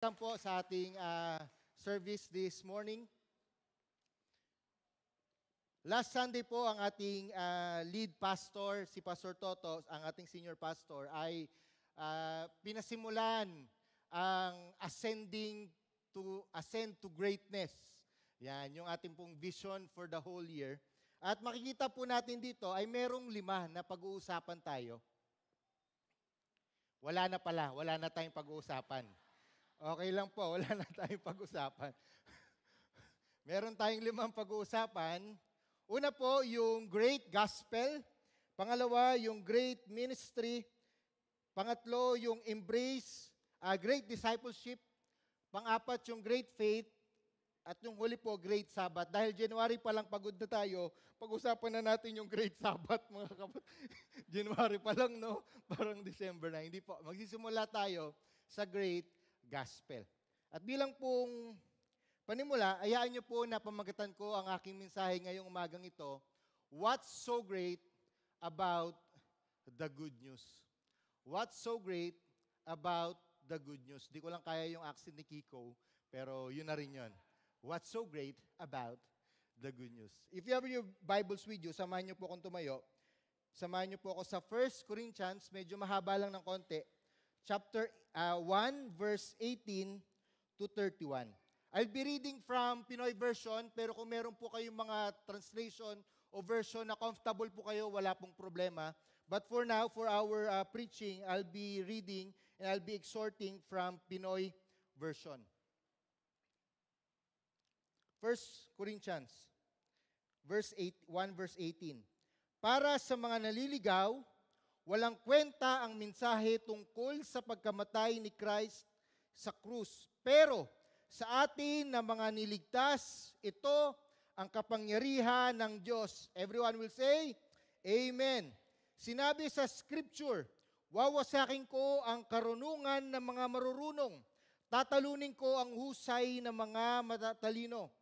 Welcome po sa ating service this morning. Last Sunday po ang ating lead pastor, si Pastor Toto, ang ating senior pastor, ay pinasimulan ang ascend to greatness. Yan, yung ating pong vision for the whole year. At makikita po natin dito ay merong 5 na pag-uusapan tayo. Wala na tayong pag-uusapan. Okay lang po, wala na tayong pag-usapan. Meron tayong 5 pag-uusapan. Una po, yung great gospel. Pangalawa, yung great ministry. Pangatlo, yung embrace, great discipleship. Pang-apat, yung great faith. At yung huli po, great Sabbath. Dahil January pa lang pagod na tayo, pag-usapan na natin yung great Sabbath, mga kapatid. January pa lang, no? Parang December na. Hindi po. Magsisimula tayo sa great gospel. At bilang pong panimula, hayaan niyo po na pamagatan ko ang aking mensahe ngayong umagang ito, what's so great about the good news? What's so great about the good news? Di ko lang kaya yung accent ni Kiko, pero yun na rin yun. What's so great about the good news? If you have your Bibles with you, samahan niyo po akong tumayo. Samahan niyo po ako sa 1 Corinthians, medyo mahaba lang ng konti. Chapter 1, verse 18 to 31. I'll be reading from Pinoy version, pero kung meron po kayong mga translation o version na comfortable po kayo, wala pong problema. But for now, for our preaching, I'll be reading and I'll be exhorting from Pinoy version. 1 Corinthians 1 verse 18. Para sa mga naliligaw, walang kwenta ang mensahe tungkol sa pagkamatay ni Christ sa krus. Pero sa atin na mga niligtas, ito ang kapangyarihan ng Diyos. Everyone will say, Amen. Sinabi sa Scripture, wawasakin ko ang karunungan ng mga marurunong. Tatalunin ko ang husay ng mga matatalino.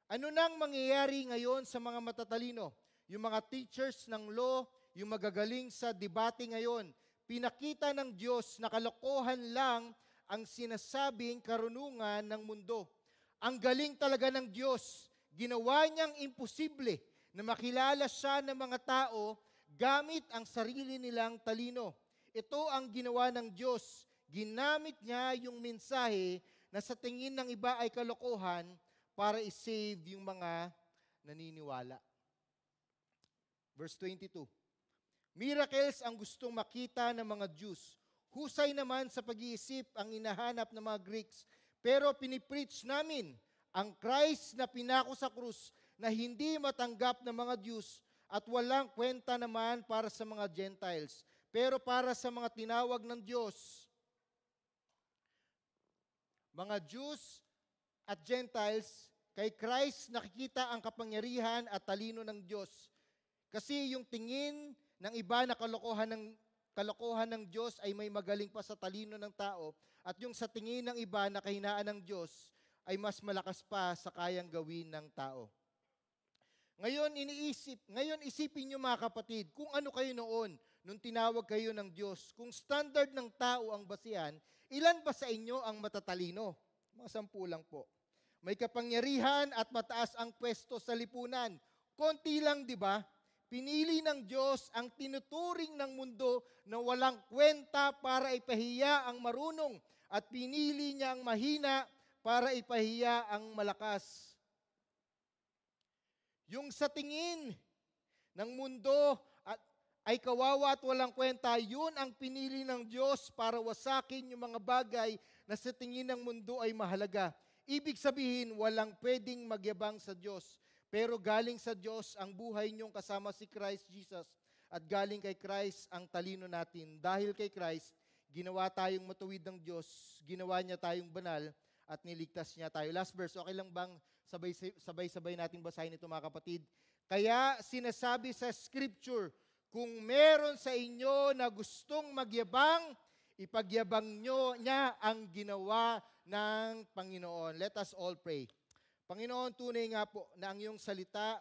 Ano nang mangyayari ngayon sa mga matatalino? Yung mga teachers ng law, yung magagaling sa debate ngayon, pinakita ng Diyos na kalokohan lang ang sinasabing karunungan ng mundo. Ang galing talaga ng Diyos. Ginawa niyang imposible na makilala siya ng mga tao gamit ang sarili nilang talino. Ito ang ginawa ng Diyos. Ginamit niya yung mensahe na sa tingin ng iba ay kalokohan para i-save yung mga naniniwala. Verse 22. Miracles ang gustong makita ng mga Jews. Husay naman sa pag-iisip ang inahanap ng mga Greeks. Pero pinipreach namin ang Christ na pinako sa krus na hindi matanggap ng mga Jews at walang kwenta naman para sa mga Gentiles. Pero para sa mga tinawag ng Diyos, mga Jews at Gentiles, kay Christ nakikita ang kapangyarihan at talino ng Diyos. Kasi yung tingin ng iba na kalokohan ng Diyos ay may magaling pa sa talino ng tao at yung sa tingin ng iba na kahinaan ng Diyos ay mas malakas pa sa kayang gawin ng tao. Ngayon isipin niyo mga kapatid, kung ano kayo noon nung tinawag kayo ng Diyos, kung standard ng tao ang basihan, ilan ba sa inyo ang matatalino? Mga 10 lang po. May kapangyarihan at mataas ang pwesto sa lipunan. Konti lang, di ba? Pinili ng Diyos ang tinuturing ng mundo na walang kwenta para ipahiya ang marunong at pinili niya ang mahina para ipahiya ang malakas. Yung sa tingin ng mundo ay kawawa at walang kwenta, yun ang pinili ng Diyos para wasakin yung mga bagay na sa tingin ng mundo ay mahalaga. Ibig sabihin, walang pwedeng magyabang sa Diyos. Pero galing sa Diyos ang buhay niyong kasama si Christ Jesus at galing kay Christ ang talino natin. Dahil kay Christ, ginawa tayong matuwid ng Diyos, ginawa niya tayong banal at niligtas niya tayo. Last verse, okay lang bang sabay-sabay natin basahin ito mga kapatid? Kaya sinasabi sa Scripture, kung meron sa inyo na gustong magyabang, ipagyabang niya ang ginawa ng Panginoon. Let us all pray. Panginoon, tunay nga po na ang iyong salita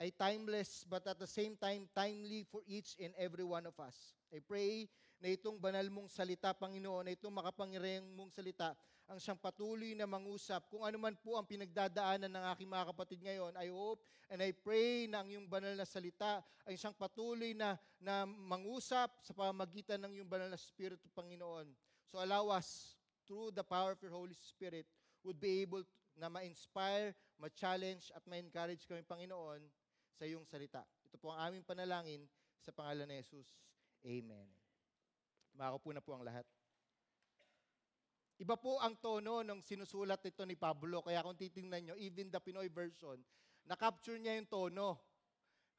ay timeless but at the same time timely for each and every one of us. I pray na itong banal mong salita, Panginoon, na itong makapangyarihang mong salita, ang siyang patuloy na mangusap. Kung ano man po ang pinagdadaanan ng aking mga kapatid ngayon, I hope and I pray na ang iyong banal na salita ay siyang patuloy na mangusap sa pamamagitan ng iyong banal na Espiritu, Panginoon. So allow us, through the power of your Holy Spirit, would be able na ma-inspire, ma-challenge, at ma-encourage kami, Panginoon, sa iyong salita. Ito po ang aming panalangin sa pangalan ni Jesus. Amen. Makaupo na po ang lahat. Iba po ang tono ng sinusulat nito ni Pablo. Kaya kung titingnan nyo, even the Pinoy version, na-capture niya yung tono.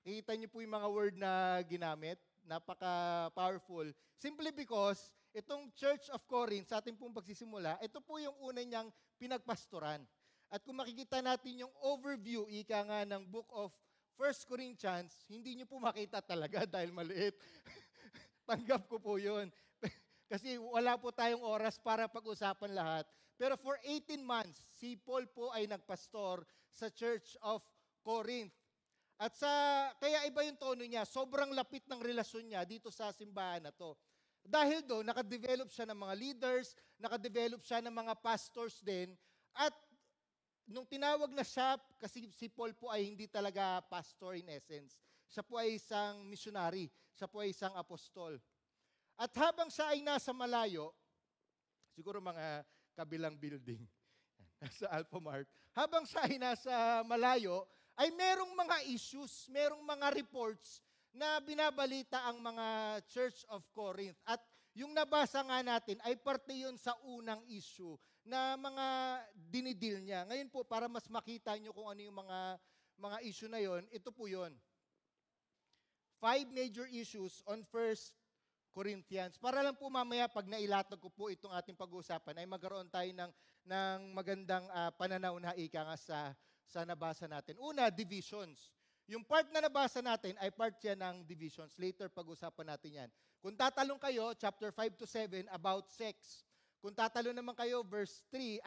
Kita niyo po yung mga word na ginamit. Napaka-powerful. Simply because, itong Church of Corinth, sa ating pong pagsisimula, ito po yung una niyang pinagpastoran. At kung makikita natin yung overview, ika nga ng book of 1 Corinthians, hindi niyo po makita talaga dahil maliit. Tanggap ko po yun. Kasi wala po tayong oras para pag-usapan lahat. Pero for 18 months, si Paul po ay nagpastor sa Church of Corinth. At kaya iba yung tono niya, sobrang lapit ng relasyon niya dito sa simbahan na to. Dahil doon, nakadevelop siya ng mga leaders, nakadevelop siya ng mga pastors din. At nung tinawag na siya, kasi si Paul po ay hindi talaga pastor in essence. Siya po ay isang missionary, siya po ay isang apostol. At habang siya ay nasa malayo, siguro mga kabilang building, nasa Alpha Mart, habang siya ay nasa malayo, ay merong mga issues, merong mga reports na binabalita ang mga Church of Corinth. At yung nabasa nga natin ay parte yun sa unang issue na mga dinidil niya. Ngayon po, para mas makita nyo kung ano yung mga issue na yon, ito po yun. 5 major issues on 1 Corinthians. Para lang po mamaya pag nailatag ko po itong ating pag-uusapan ay magkaroon tayo ng magandang pananaw na ika nga sa nabasa natin. Una, divisions. Yung part na nabasa natin ay part yan ng divisions. Later pag-usapan natin yan. Kung tatalong kayo, chapter 5 to 7, about sex. Kung tatalong naman kayo, verse 3,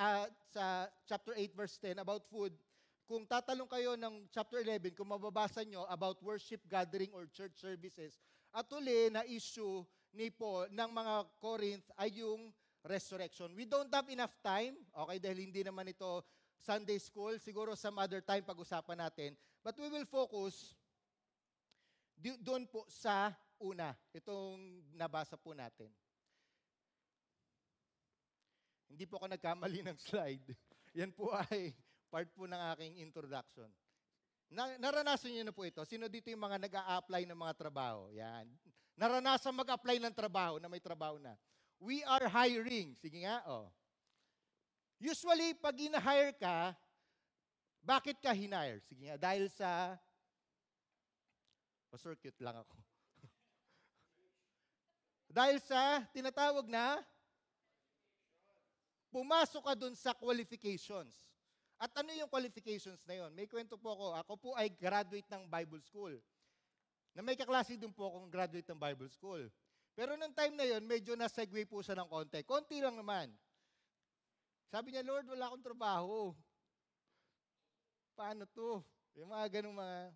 sa chapter 8, verse 10, about food. Kung tatalong kayo ng chapter 11, kung mababasa nyo about worship gathering or church services. At uli na issue ni Paul ng mga Corinth ay yung resurrection. We don't have enough time, okay, dahil hindi naman ito Sunday school, siguro some other time pag-usapan natin. But we will focus doon po sa una, itong nabasa po natin. Hindi po ako nagkamali ng slide. Yan po ay part po ng aking introduction. Naranasan niyo na po ito. Sino dito yung mga nag-a-apply ng mga trabaho? Yan. Naranasan mag-apply ng trabaho na may trabaho na. We are hiring. Sige nga, oh. Usually, pag in-hire ka, bakit ka hinire? Sige nga, dahil sa... Pastor, cute lang ako. Dahil sa tinatawag na pumasok ka dun sa qualifications. At ano yung qualifications na yon? May kwento po ako. Ako po ay graduate ng Bible School. Na may kaklase din po akong graduate ng Bible School. Pero nung time na yon, medyo na-segue po siya ng konti. Konti lang naman. Sabi niya, Lord, wala akong trabaho. Paano to? Yung mga ganung mga...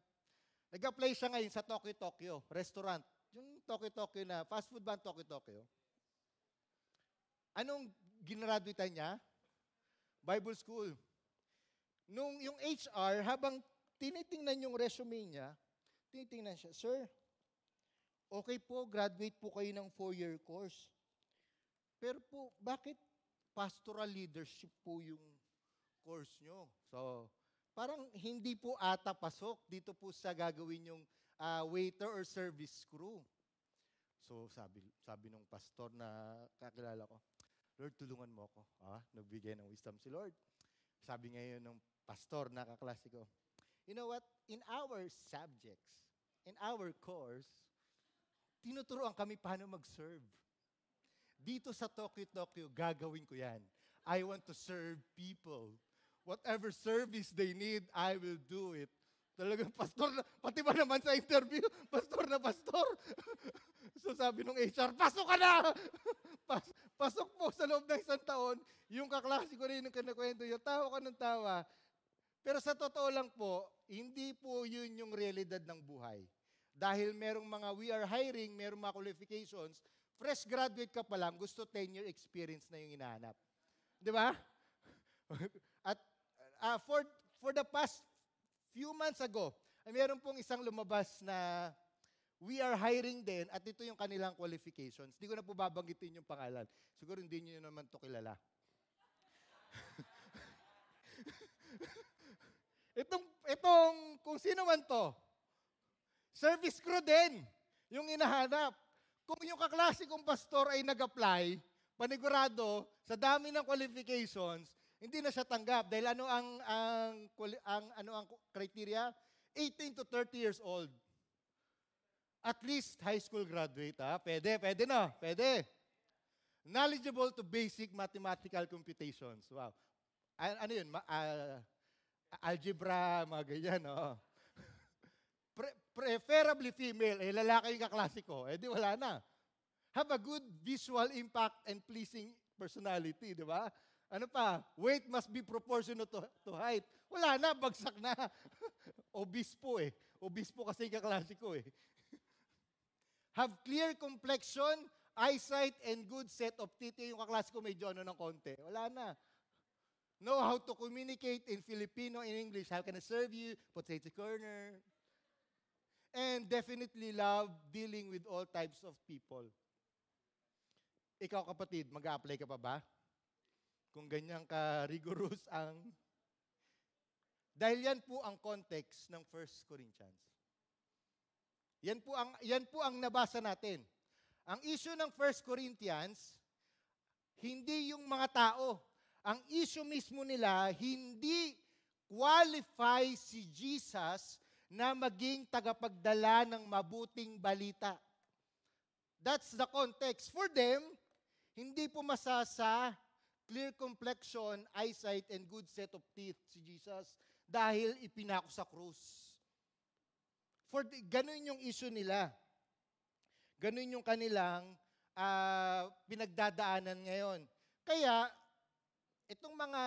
Nag-apply siya ngayon sa Tokyo restaurant. Yung Tokyo na, fast food ba ang Tokyo? Anong ginraduitan niya? Bible School. Nung yung HR, habang tinitingnan yung resume niya, tinitingnan siya, Sir, okay po, graduate po kayo ng 4-year course. Pero po, bakit pastoral leadership po yung course nyo? So, parang hindi po ata pasok dito po sa gagawin yung waiter or service crew. So, sabi nung pastor na kakilala ko, Lord, tulungan mo ako. Nagbigay ng wisdom si Lord. Sabi ngayon ng pastor na kaklase ko, you know what? In our subjects, in our course, tinuturuan kami paano mag-serve. Dito sa Tokyo, gagawin ko yan. I want to serve people. Whatever service they need, I will do it. Talagang pastor na, pati ba naman sa interview, pastor na pastor. So sabi nung HR, pasok ka na! Pasok po sa loob ng isang taon, yung kaklase ko rin yung kinakwento, yung tawa ka ng tawa. Pero sa totoo lang po, hindi po yun yung realidad ng buhay. Dahil merong mga we are hiring, merong mga qualifications, fresh graduate ka pa lang, gusto 10-year experience na yung hinahanap. Di ba? At for the past few months ago, ay meron pong isang lumabas na we are hiring din at ito yung kanilang qualifications. Hindi ko na po babanggitin yung pangalan. Siguro hindi niyo naman to kilala. itong kung sino man to, service crew din yung inahanap. Kung yung kaklase kong pastor ay nag-apply, panigurado, sa dami ng qualifications, hindi na siya tanggap. Dahil ano ang criteria? 18 to 30 years old. At least high school graduate, ha? Pwede na, pwede. Knowledgeable to basic mathematical computations. Wow. Ano yun? Algebra, mga ganyan, no? Preferably female, lalaki yung kaklase ko, di wala na. Have a good visual impact and pleasing personality, di ba? Ano pa? Weight must be proportional to height. Wala na, bagsak na. Obese po eh. Obese po kasi yung kaklase ko eh. Have clear complexion, eyesight, and good set of teeth. Yung kaklase ko medyo ano ng konti. Wala na. Know how to communicate in Filipino, in English. How can I serve you? Potato corner. And definitely love dealing with all types of people. Ikaw kapatid, mag-a-apply ka pa ba? Kung ganyan ka rigorous ang... Dahil yan po ang context ng 1 Corinthians. Yan po ang nabasa natin. Ang issue ng 1 Corinthians, hindi yung mga tao. Ang issue mismo nila, hindi qualify si Jesus na maging tagapagdala ng mabuting balita. That's the context. For them, hindi pumasa sa clear complexion, eyesight, and good set of teeth si Jesus dahil ipinako sa krus. Ganun yung issue nila. Ganun yung kanilang pinagdadaanan ngayon. Kaya, itong mga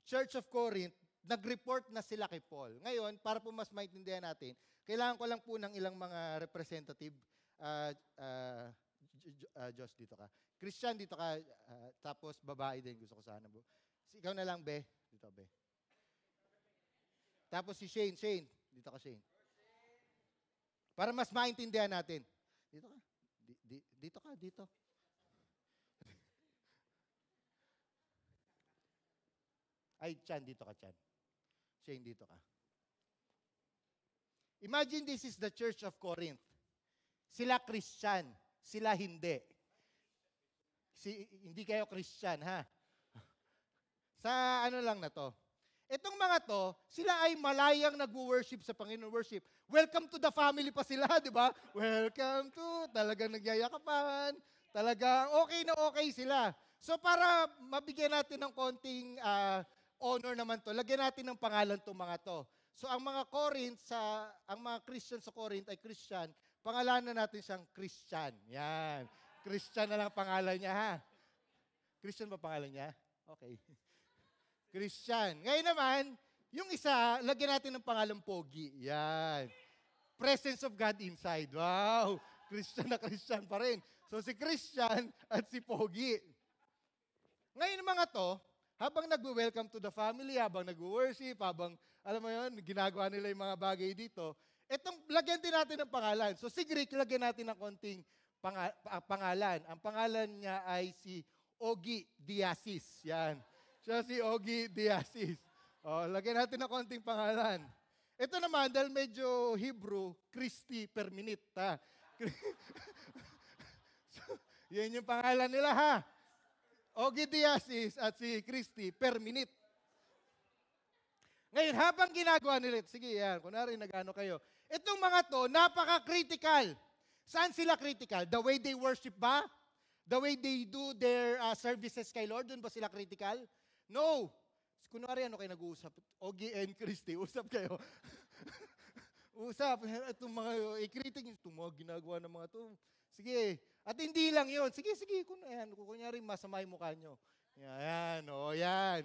Church of Corinth, nag-report na sila kay Paul. Ngayon, para po mas maintindihan natin, kailangan ko lang po ng ilang mga representative. Josh, dito ka. Christian, dito ka. Tapos, babae din. Gusto ko sana. Ikaw na lang, Be. Dito, Be. Tapos si Shane. Shane. Dito ka, Shane. Para mas maintindihan natin. Dito ka. Dito ka, dito. Ay, Chan, dito ka, Chan. Shane, dito ka. Imagine this is the Church of Corinth. Sila Christian, sila hindi. Hindi kayo Christian, ha? Sa ano lang na to. Itong mga to, sila ay malayang nag-worship sa Panginoon worship. Welcome to the family pa sila, di ba? Welcome to, talagang nagyayakapan. Talagang okay na okay sila. So para mabigyan natin ng konting honor naman to, lagyan natin ng pangalan tong mga to. So ang mga ang mga Christian sa Corinth ay Christian, pangalanan natin siyang Christian. Yan. Christian na lang pangalan niya, ha? Christian ba pangalan niya? Okay. Christian. Ngayon naman, yung isa, lagyan natin ng pangalan Pogi. Yan. Presence of God inside. Wow. Christian na Christian pa rin. So si Christian at si Pogi. Ngayon mga to, habang nag-welcome to the family, habang nag-worship, habang, alam mo yun, ginagawa nila yung mga bagay dito, lagyan din natin ng pangalan. So si Greek, lagyan natin ng konting pangalan. Ang pangalan niya ay si Ogi Diasis. Yan. Siya si Ogi Diasis. O, lagyan natin ng konting pangalan. Ito naman, dahil medyo Hebrew, Christy per minute. Ha? So, yan yung pangalan nila, ha? Ogi Diasis at si Christy per minute. Ngayon, habang ginagawa nila, sige yan, kunwari nag-ano kayo. Itong mga to, napaka-critical. Saan sila critical? The way they worship ba? The way they do their services kay Lord, doon ba sila critical? No. Kunwari, ano kayo nag-uusap? Ogi and Christy, usap kayo. Usap. Itong mga, i-critic, itong mga ginagawa ng mga to. Sige. At hindi lang yun. Sige. Kunyari, masama yung mukha nyo. Yan, yan.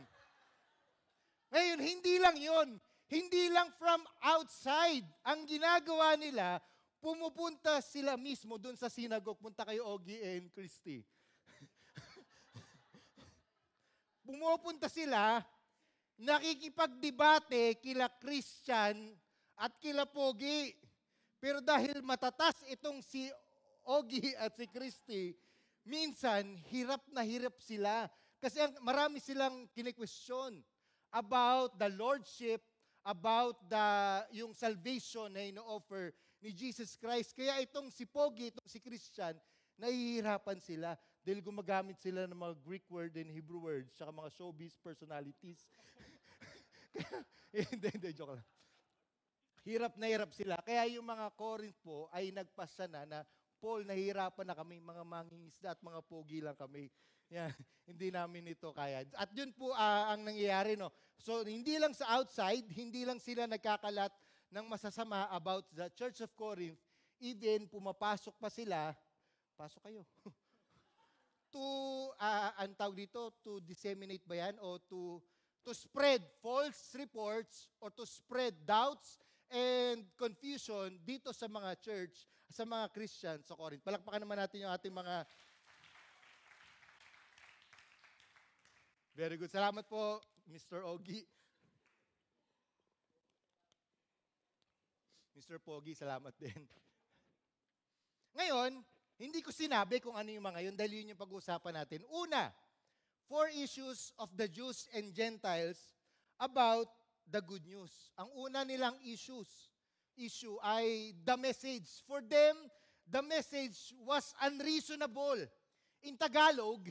Ngayon, hindi lang yun. Hindi lang from outside. Ang ginagawa nila, pumupunta sila mismo doon sa synagogue. Punta kayo, Ogie and Christy. Pumupunta sila, nakikipagdebate kila Christian at kila Pogi. Pero dahil matatas itong si Ogie at si Christy, minsan hirap na hirap sila. Kasi marami silang kine-question about the Lordship, about yung salvation na ino-offer ni Jesus Christ. Kaya itong si Pogi, itong si Christian, nahihirapan sila dahil gumagamit sila ng mga Greek word and Hebrew words, saka mga showbiz personalities. Hindi, joke lang. Hirap na hirap sila. Kaya yung mga Corinth po ay nagpasa na Paul, nahihirapan na kami, mga mangingisda at mga pogi lang kami. Yan, hindi namin ito kaya. At yun po ang nangyayari. No? So, hindi lang sa outside, hindi lang sila nagkakalat ng masasama about the Church of Corinth, even pumapasok pa sila, pasok kayo, to, ang tawag dito, to disseminate ba yan? O to spread false reports or to spread doubts and confusion dito sa mga church, sa mga Christians sa Corinth. Palakpakan naman natin yung ating mga... Very good. Salamat po, Mr. Ogie. Mr. Pogi, salamat din. Ngayon, hindi ko sinabi kung ano yung mga yun dahil yun yung pag-uusapan natin. Una, 4 issues of the Jews and Gentiles about the good news. Ang una nilang issue ay the message. For them, the message was unreasonable. In Tagalog,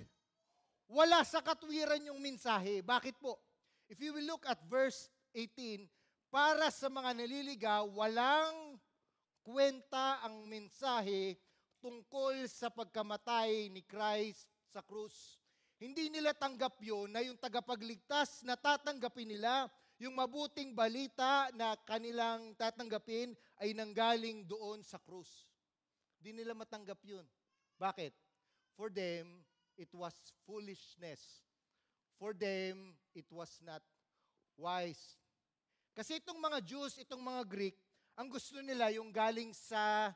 wala sa katwiran yung mensahe. Bakit po? If you will look at verse 18, para sa mga naliligaw, walang kwenta ang mensahe tungkol sa pagkamatay ni Christ sa krus. Hindi nila tanggap yun na yung tagapagligtas na tatanggapin nila, yung mabuting balita na kanilang tatanggapin ay nanggaling doon sa krus. Hindi nila matanggap yun. Bakit? For them, it was foolishness. For them, it was not wise. Kasi itong mga Jews, itong mga Greek, ang gusto nila yung galing sa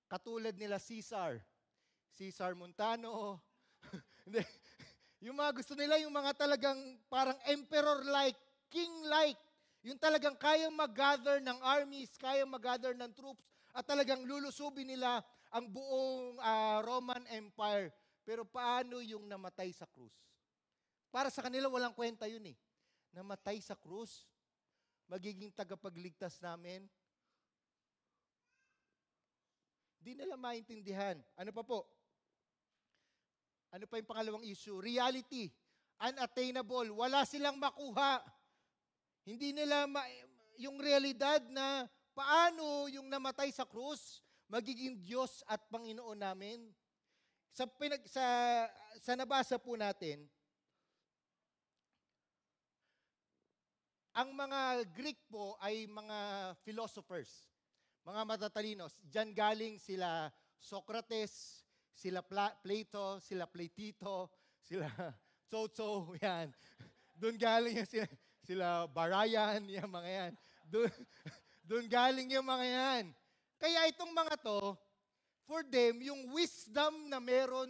katulad nila Caesar Montano. Yung mga gusto nila, yung mga talagang parang emperor-like, king-like. Yung talagang kayang mag-gather ng armies, kayang mag-gather ng troops, at talagang lulusubin nila ang buong Roman Empire. Pero paano yung namatay sa krus? Para sa kanila, walang kwenta yun eh. Namatay sa krus, magiging tagapagligtas namin. Di nila maintindihan. Ano pa po? Ano pa yung pangalawang issue? Reality. Unattainable. Wala silang makuha. Hindi nila yung realidad na paano yung namatay sa krus magiging Diyos at Panginoon namin. Sa nabasa po natin, ang mga Greek po ay mga philosophers, mga matatalinos. Diyan galing sila Socrates, sila Plato, sila Platito, sila Tsotso, yan. Doon galing yung sila Barayan, yung mga yan. Doon galing yung mga yan. Kaya itong mga to, for them, yung wisdom na meron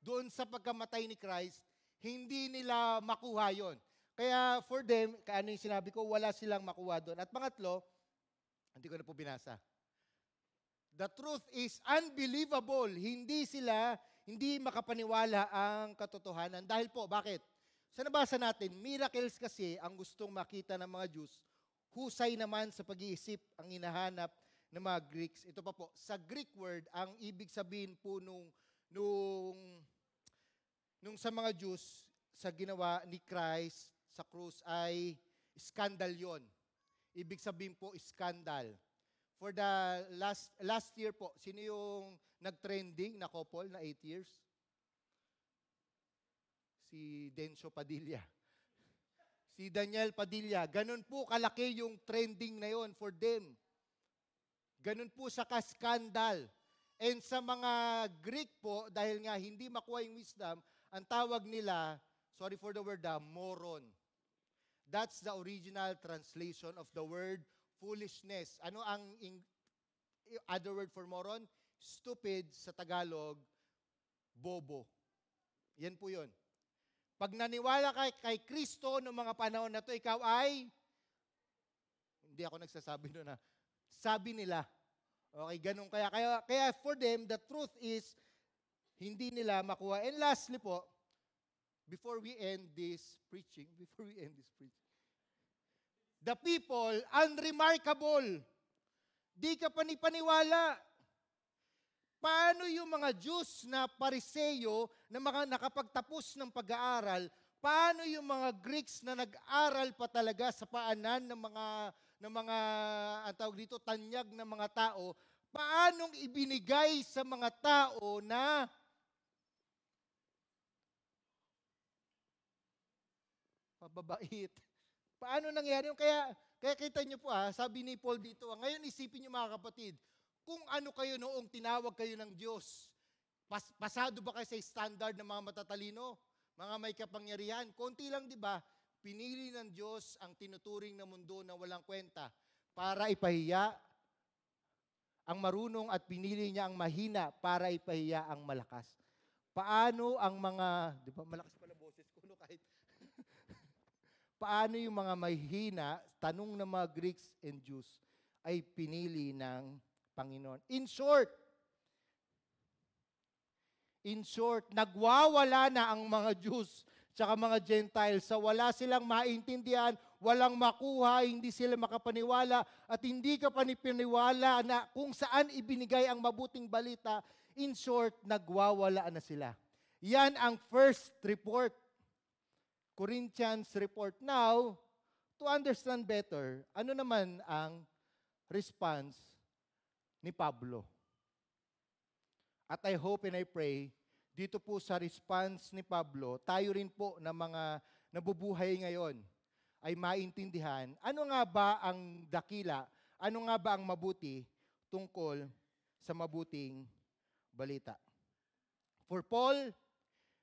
doon sa pagkamatay ni Christ, hindi nila makuha yon. Kaya for them, ano yung sinabi ko, wala silang makuha doon. At pangatlo, hindi ko na po binasa. The truth is unbelievable. Hindi makapaniwala ang katotohanan. Dahil po, bakit? Sa nabasa natin, miracles kasi ang gustong makita ng mga Jews. Husay naman sa pag-iisip ang hinahanap ng mga Greeks. Ito pa po, sa Greek word, ang ibig sabihin po nung sa mga Jews, sa ginawa ni Christ sa krus ay scandal yon. Ibig sabihin po, scandal. For the last year po, sino yung nag-trending na couple na 8 years? Si Dencio Padilla. Si Daniel Padilla. Ganun po kalaki yung trending na yon for them. Ganun po sa ka-scandal. And sa mga Greek po, dahil nga hindi makuha yung wisdom, ang tawag nila, sorry for the word, moron. That's the original translation of the word foolishness. Ano ang other word for moron? Stupid sa Tagalog, bobo. Yan po yun. Pag naniwala kay Kristo noong mga panahon na to, ikaw ay, hindi ako nagsasabi doon na, sabi nila. Okay, ganun. Kaya for them, the truth is, hindi nila makuha. And lastly po, before we end this preaching, the people, unremarkable. Di ka panipaniwala. Paano yung mga Jews na Pariseo na mga nakapagtapos ng pag-aaral, paano yung mga Greeks na nag-aral pa talaga sa paanan ng mga ang tawag dito, tanyag ng mga tao, paanong ibinigay sa mga tao na pababait? Paano nangyari yun? Kaya kita nyo po sabi ni Paul dito, ngayon isipin nyo mga kapatid, kung ano kayo noong tinawag kayo ng Diyos, pasado ba kayo sa standard ng mga matatalino, mga may kapangyarihan? Konti lang, di ba? Pinili ng Diyos ang tinuturing na mundo na walang kwenta para ipahiya ang marunong at pinili niya ang mahina para ipahiya ang malakas. Paano ang mga, di ba, malakas pala boses ko, no, kahit paano yung mga mahina, tanong ng mga Greeks and Jews, ay pinili ng Panginoon. In short, nagwawala na ang mga Jews tsaka mga Gentiles sa wala silang maintindihan, walang makuha, hindi sila makapaniwala, at hindi ka panipaniwala na kung saan ibinigay ang mabuting balita. In short, nagwawala na sila. Yan ang first report. Corinthians report. Now, to understand better, ano naman ang response ni Pablo? At I hope and I pray, dito po sa response ni Pablo, tayo rin po na mga nabubuhay ngayon ay maintindihan, ano nga ba ang dakila, ano nga ba ang mabuti tungkol sa mabuting balita. For Paul,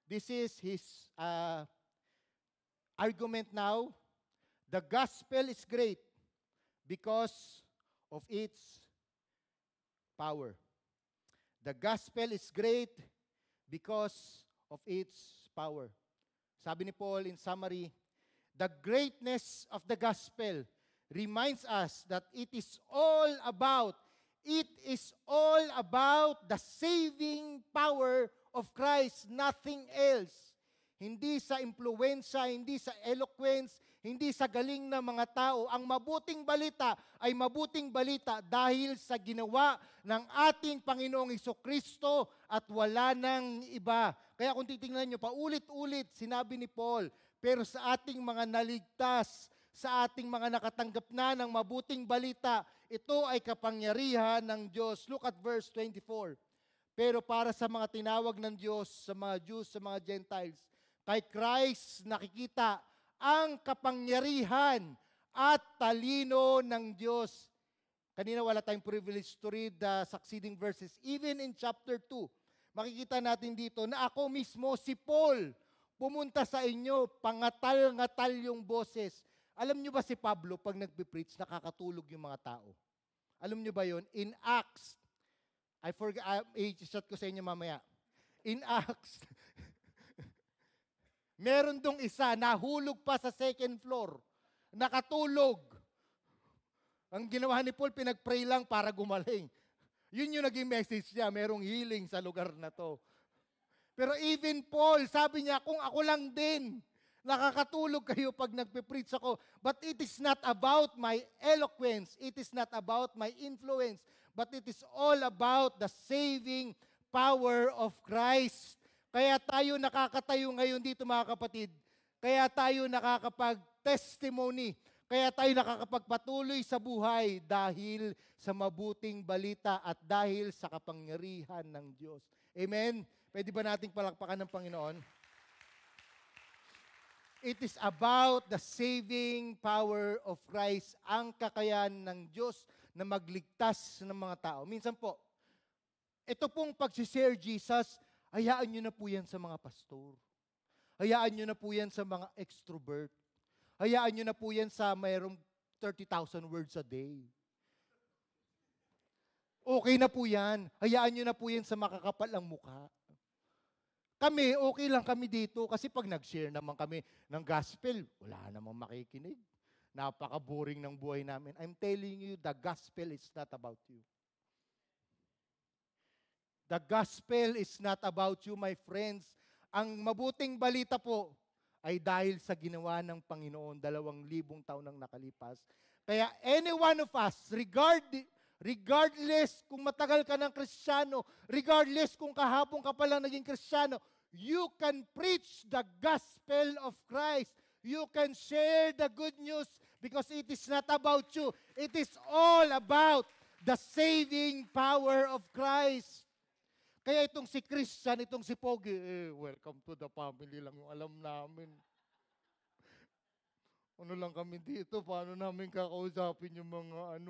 this is his argument now. The gospel is great because of its power. The gospel is great because of its power. Sabi ni Paul in summary, the greatness of the gospel reminds us that it is all about the saving power of Christ, nothing else. Hindi sa impluwensya, hindi sa eloquence, hindi sa galing ng mga tao. Ang mabuting balita ay mabuting balita dahil sa ginawa ng ating Panginoong Hesukristo at wala nang iba. Kaya kung titingnan nyo, paulit-ulit sinabi ni Paul, pero sa ating mga naligtas, sa ating mga nakatanggap na ng mabuting balita, ito ay kapangyarihan ng Diyos. Look at verse 24. Pero para sa mga tinawag ng Diyos, sa mga Jews, sa mga Gentiles, kay Christ nakikita ang kapangyarihan at talino ng Diyos. Kanina wala tayong privilege to read the succeeding verses. Even in chapter 2, makikita natin dito na ako mismo, si Paul, pumunta sa inyo, pangatal-ngatal yung boses. Alam nyo ba si Pablo, pag nagpipreach, nakakatulog yung mga tao? Alam nyo ba yon? In Acts, i-chat ko sa inyo mamaya. In Acts, meron dong isa, nahulog pa sa second floor. Nakatulog. Ang ginawa ni Paul, pinag-pray lang para gumaling. Yun yung naging message niya, merong healing sa lugar na to. Pero even Paul, sabi niya, kung ako lang din, nakakatulog kayo pag nagpe-preach ako. But it is not about my eloquence. It is not about my influence. But it is all about the saving power of Christ. Kaya tayo nakakatayo ngayon dito mga kapatid. Kaya tayo nakakapag-testimony. Kaya tayo nakakapagpatuloy sa buhay dahil sa mabuting balita at dahil sa kapangyarihan ng Diyos. Amen? Pwede ba nating palakpakan ng Panginoon? It is about the saving power of Christ, ang kakayahan ng Diyos na magligtas ng mga tao. Minsan po, ito pong pag-share Jesus, hayaan nyo na po yan sa mga pastor. Hayaan nyo na po yan sa mga extrovert. Hayaan nyo na po yan sa mayroong 30,000 words a day. Okay na po yan. Hayaan nyo na po yan sa makakapal ang mukha. Kami, okay lang kami dito kasi pag nag-share naman kami ng gospel, wala namang makikinig. Napaka-boring ng buhay namin. I'm telling you, the gospel is not about you. The gospel is not about you, my friends. Ang mabuting balita po ay dahil sa ginawa ng Panginoon 2,000 taon nang nakalipas. Kaya any one of us, regardless kung matagal ka ng Kristiyano, regardless kung kahapon ka pa lang naging Kristiyano, you can preach the gospel of Christ. You can share the good news because it is not about you. It is all about the saving power of Christ. Kaya itong si Christian, itong si Pogi, welcome to the family lang yung alam namin. Ano lang kami dito, paano namin kakausapin yung mga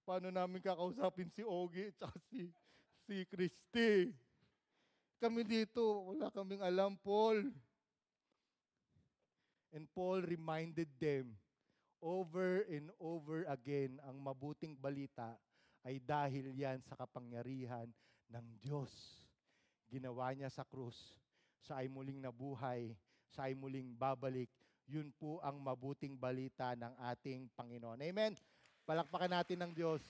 paano namin kakausapin si Ogie at si Christy. Kami dito, wala kaming alam, Paul. And Paul reminded them over and over again, ang mabuting balita ay dahil yan sa kapangyarihan ng Diyos. Ginawa niya sa krus, siya ay muling nabuhay, siya ay muling babalik. Yun po ang mabuting balita ng ating Panginoon. Amen? Palakpakan natin ng Diyos.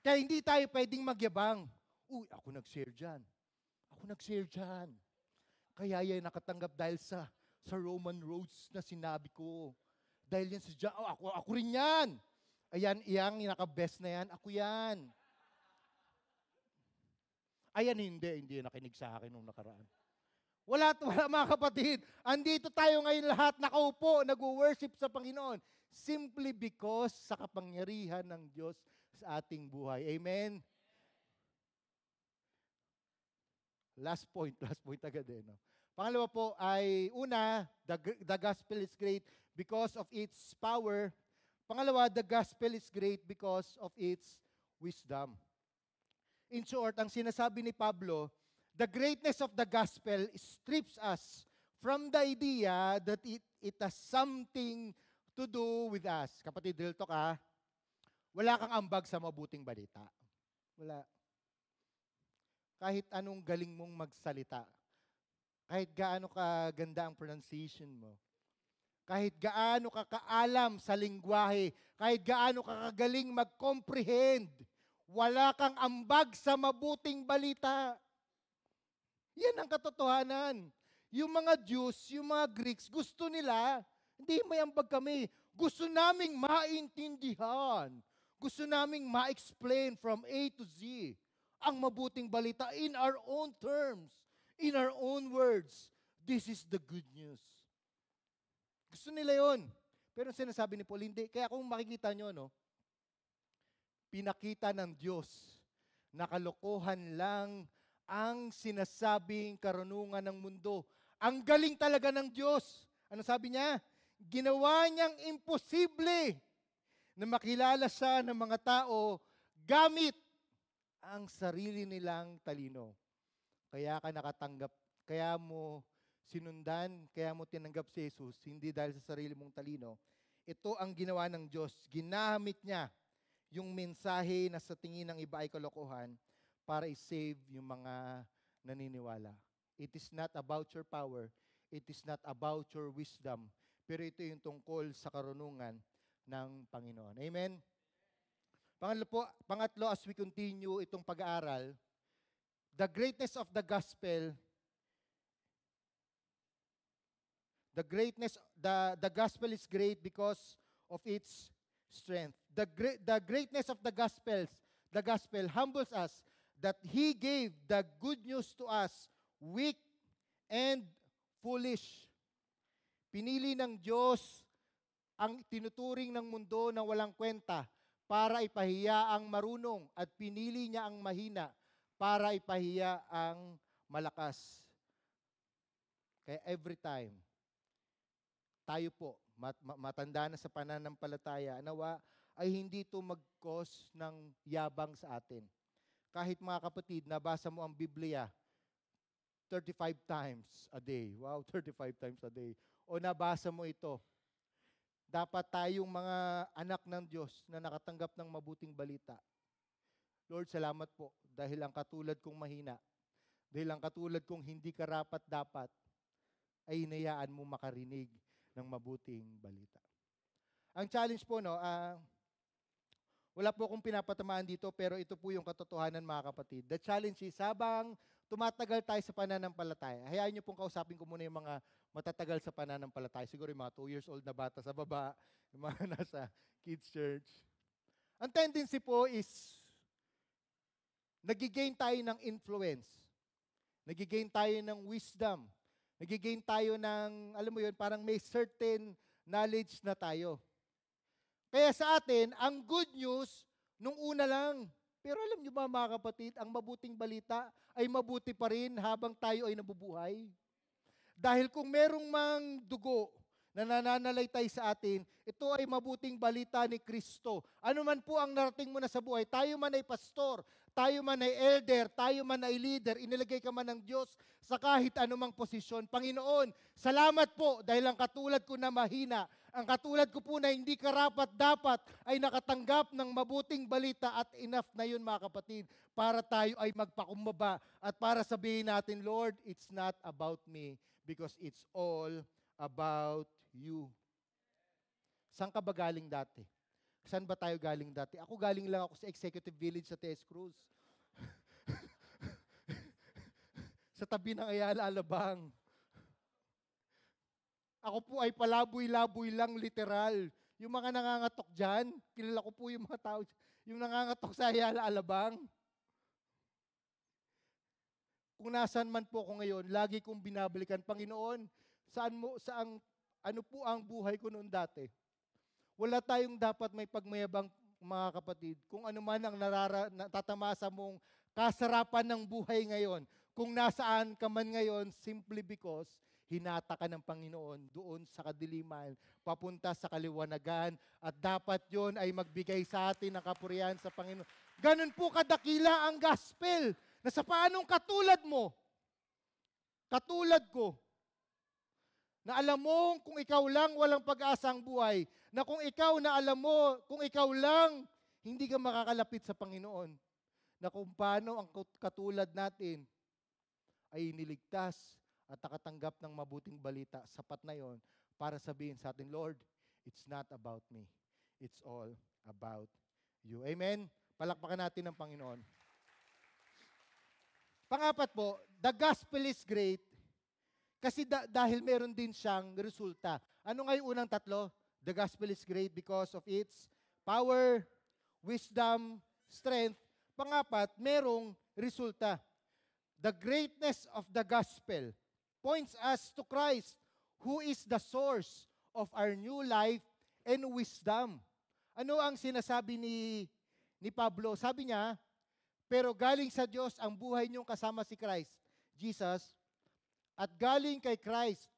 Kaya hindi tayo pwedeng magyabang. Uy, ako nag-share dyan. Ako nag-share dyan. Kaya yan nakatanggap dahil sa Roman roads na sinabi ko. Dahil yan sa John, ako rin yan. Ayan, iyang naka-best na yan, ako yan. Ayan, hindi nakinig sa akin nung nakaraan. Wala mga kapatid. Andito tayo ngayon lahat, nakaupo, nag-worship sa Panginoon. Simply because sa kapangyarihan ng Diyos sa ating buhay. Amen? Last point agad no? Pangalawa po ay, una, the gospel is great because of its power. Pangalawa, the gospel is great because of its wisdom. In short, ang sinasabi ni Pablo, the greatness of the gospel strips us from the idea that it has something to do with us. Kapatid, real talk wala kang ambag sa mabuting balita. Wala. Kahit anong galing mong magsalita, kahit gaano kaganda ang pronunciation mo, kahit gaano ka kaalam sa lingwahe, kahit gaano ka kagaling mag-comprehend, wala kang ambag sa mabuting balita. Yan ang katotohanan. Yung mga Jews, yung mga Greeks, gusto nila, hindi may ambag kami. Gusto naming maintindihan. Gusto naming ma-explain from A to Z ang mabuting balita in our own terms, in our own words. This is the good news. Gusto nila yon. Pero sinasabi ni Paul, hindi. Kaya kung makikita nyo, pinakita ng Diyos na kalokohan lang ang sinasabing karunungan ng mundo. Ang galing talaga ng Diyos. Ano sabi niya? Ginawa niyang imposible na makilala siya ng mga tao gamit ang sarili nilang talino. Kaya ka nakatanggap, kaya mo sinundan, kaya mo tinanggap si Jesus, hindi dahil sa sarili mong talino. Ito ang ginawa ng Diyos. Ginamit niya yung mensahe na sa tingin ng iba ay kalokohan para i-save yung mga naniniwala. It is not about your power. It is not about your wisdom. Pero ito yung tungkol sa karunungan ng Panginoon. Amen? Pangatlo, as we continue itong pag-aaral, the greatness of the gospel, the gospel is great because of its strength. The greatness of the gospel humbles us that He gave the good news to us, weak and foolish. Pinili ng Diyos ang tinuturing ng mundo na walang kwenta para ipahiya ang marunong at pinili niya ang mahina para ipahiya ang malakas. Kaya every time, tayo po, matanda na sa pananampalataya, nawa ay hindi ito mag-cause ng yabang sa atin. Kahit mga kapatid, nabasa mo ang Biblia, 35 times a day. Wow, 35 times a day. O nabasa mo ito. Dapat tayong mga anak ng Diyos na nakatanggap ng mabuting balita. Lord, salamat po dahil ang katulad kong mahina, dahil ang katulad kong hindi karapat-dapat, ay hinayaan mo makarinig ng mabuting balita. Ang challenge po, wala po akong pinapatamaan dito, pero ito po yung katotohanan, mga kapatid. The challenge is, habang tumatagal tayo sa pananampalataya, hayaan niyo pong kausapin ko muna yung mga matatagal sa pananampalataya. Siguro yung mga 2 years old na bata sa baba, yung mga nasa kids church. Ang tendency po is, nagigain tayo ng influence. Nagigain tayo ng wisdom. Nagigain tayo ng, alam mo yun, parang may certain knowledge na tayo. Kaya sa atin, ang good news, nung una lang. Pero alam niyo ba, mga kapatid, ang mabuting balita ay mabuti pa rin habang tayo ay nabubuhay. Dahil kung merong mang dugo na nananalaytay sa atin, ito ay mabuting balita ni Kristo. Ano man po ang narating mo na sa buhay, tayo man ay pastor, tayo man ay elder, tayo man ay leader, inilagay ka man ng Diyos sa kahit anumang posisyon. Panginoon, salamat po dahil ang katulad ko na mahina, ang katulad ko po na hindi karapat-dapat ay nakatanggap ng mabuting balita at enough na yun, mga kapatid, para tayo ay magpakumbaba at para sabihin natin, Lord, it's not about me because it's all about you. Saan ka ba galing dati? Saan ba tayo galing dati? Ako galing lang ako sa Executive Village sa T.S. Cruz. Sa tabi ng Ayala, Alabang. Ako po ay palaboy-laboy lang, literal. Yung mga nangangatok dyan, kilala ko po yung mga tao, yung nangangatok sa Ayala, Alabang. Kung nasaan man po ako ngayon, lagi kong binabalikan, Panginoon, ano po ang buhay ko noon dati? Wala tayong dapat may pagmayabang, mga kapatid, kung ano man ang natatamasa mong kasarapan ng buhay ngayon. Kung nasaan ka man ngayon, simply because hinata ka ng Panginoon doon sa kadiliman, papunta sa kaliwanagan, at dapat yon ay magbigay sa atin ng kapurihan sa Panginoon. Ganun po kadakila ang gospel, na sa paanong katulad mo, katulad ko, na alam mo kung ikaw lang walang pag-asa ang buhay, na kung ikaw na alam mo, kung ikaw lang, hindi ka makakalapit sa Panginoon, na kung paano ang katulad natin ay iniligtas at nakatanggap ng mabuting balita, sapat na yon para sabihin sa atin, Lord, it's not about me. It's all about you. Amen? Palakpakan natin ang Panginoon. Pangapat po, the gospel is great kasi dahil meron din siyang resulta. Ano nga yung unang tatlo? The gospel is great because of its power, wisdom, strength. Pangapat, merong resulta. The greatness of the gospel points us to Christ, who is the source of our new life and wisdom. Ano ang sinasabi ni Pablo? Sabi niya, pero galing sa Diyos ang buhay niyong kasama si Christ, Jesus, at galing kay Christ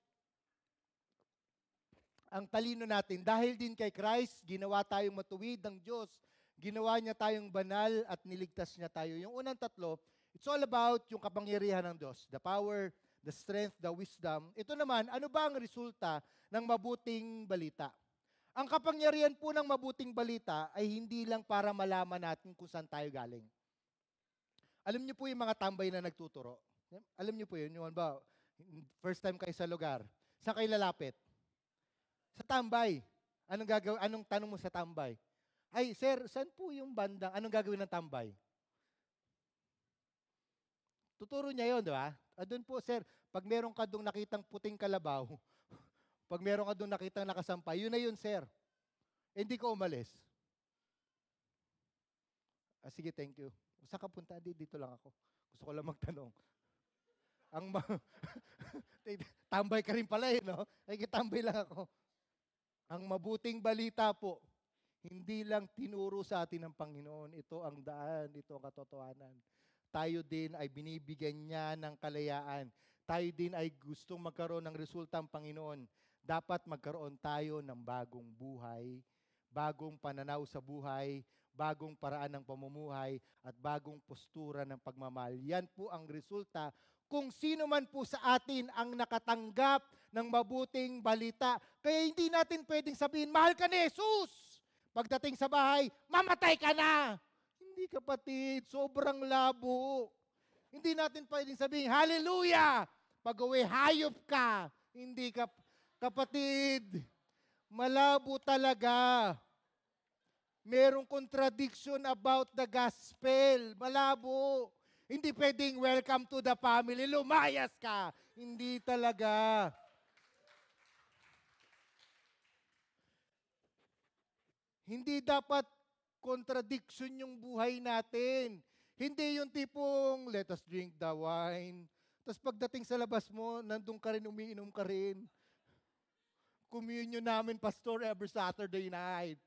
ang talino natin. Dahil din kay Christ, ginawa tayong matuwid ng Diyos. Ginawa niya tayong banal at niligtas niya tayo. Yung unang tatlo, it's all about yung kapangyarihan ng Diyos. The power, the strength, the wisdom. Ito naman, ano ba ang resulta ng mabuting balita? Ang kapangyarihan po ng mabuting balita ay hindi lang para malaman natin kung saan tayo galing. Alam niyo po yung mga tambay na nagtuturo? Alam niyo po yun, yung ba, first time kayo sa lugar, saan kayo lalapit? Sa tambay. Anong tanong mo sa tambay? Ay, sir, saan po yung bandang? Anong gagawin ng tambay? Tuturo niya yun, di ba? Doon po, sir, pag meron ka doon nakitang puting kalabaw, pag meron ka doon nakitang nakasampay, yun na yun, sir. Hindi ko umalis. Sige, thank you. Saan ka punta? Dito lang ako. Gusto ko lang magtanong. Tambay ka rin pala no? Tambay lang ako. Ang mabuting balita po, hindi lang tinuro sa atin ng Panginoon, ito ang daan, ito ang katotohanan. Tayo din ay binibigyan niya ng kalayaan. Tayo din ay gustong magkaroon ng resulta ng Panginoon. Dapat magkaroon tayo ng bagong buhay, bagong pananaw sa buhay, bagong paraan ng pamumuhay, at bagong postura ng pagmamahal. Yan po ang resulta kung sino man po sa atin ang nakatanggap ng mabuting balita. Kaya hindi natin pwedeng sabihin, mahal ka ni Jesus. Pagdating sa bahay, mamatay ka na. Hindi, kapatid, sobrang labo. Hindi natin pwedeng sabihin, hallelujah! Pag-uwi, hayop ka. Hindi, kapatid. Malabo talaga. Merong contradiction about the gospel. Malabo. Hindi pwedeng welcome to the family, lumayas ka. Hindi talaga. Hindi dapat contradiction yung buhay natin. Hindi yung tipong, let us drink the wine. Tapos pagdating sa labas mo, nandun ka rin, umiinom ka rin. Communion namin, pastor, every Saturday night.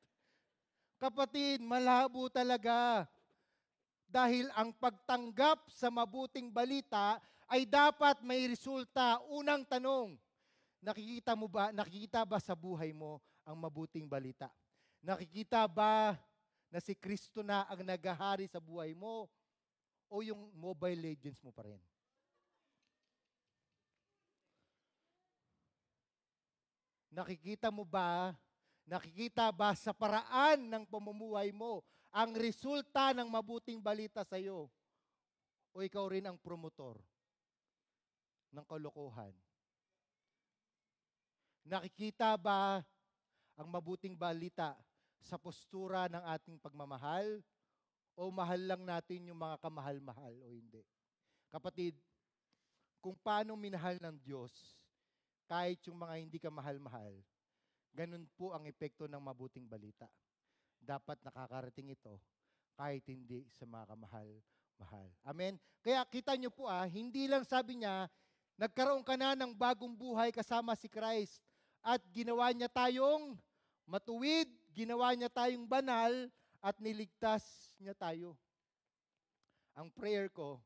Kapatid, malabo talaga. Dahil ang pagtanggap sa mabuting balita ay dapat may resulta. Unang tanong, nakikita ba sa buhay mo ang mabuting balita? Nakikita ba na si Kristo na ang naghahari sa buhay mo o yung Mobile Legends mo pa rin? Nakikita ba sa paraan ng pamumuhay mo ang resulta ng mabuting balita sa iyo? O ikaw rin ang promotor ng kalokohan? Nakikita ba ang mabuting balita sa postura ng ating pagmamahal? O mahal lang natin yung mga kamahal-mahal o hindi? Kapatid, kung paano minahal ng Diyos kahit yung mga hindi ka mahal-mahal, ganun po ang epekto ng mabuting balita. Dapat nakakarating ito kahit hindi sa mga kamahal-mahal. Amen? Kaya kita nyo po hindi lang sabi niya, nagkaroon ka na ng bagong buhay kasama si Christ at ginawa niya tayong matuwid, ginawa niya tayong banal at niligtas niya tayo. Ang prayer ko,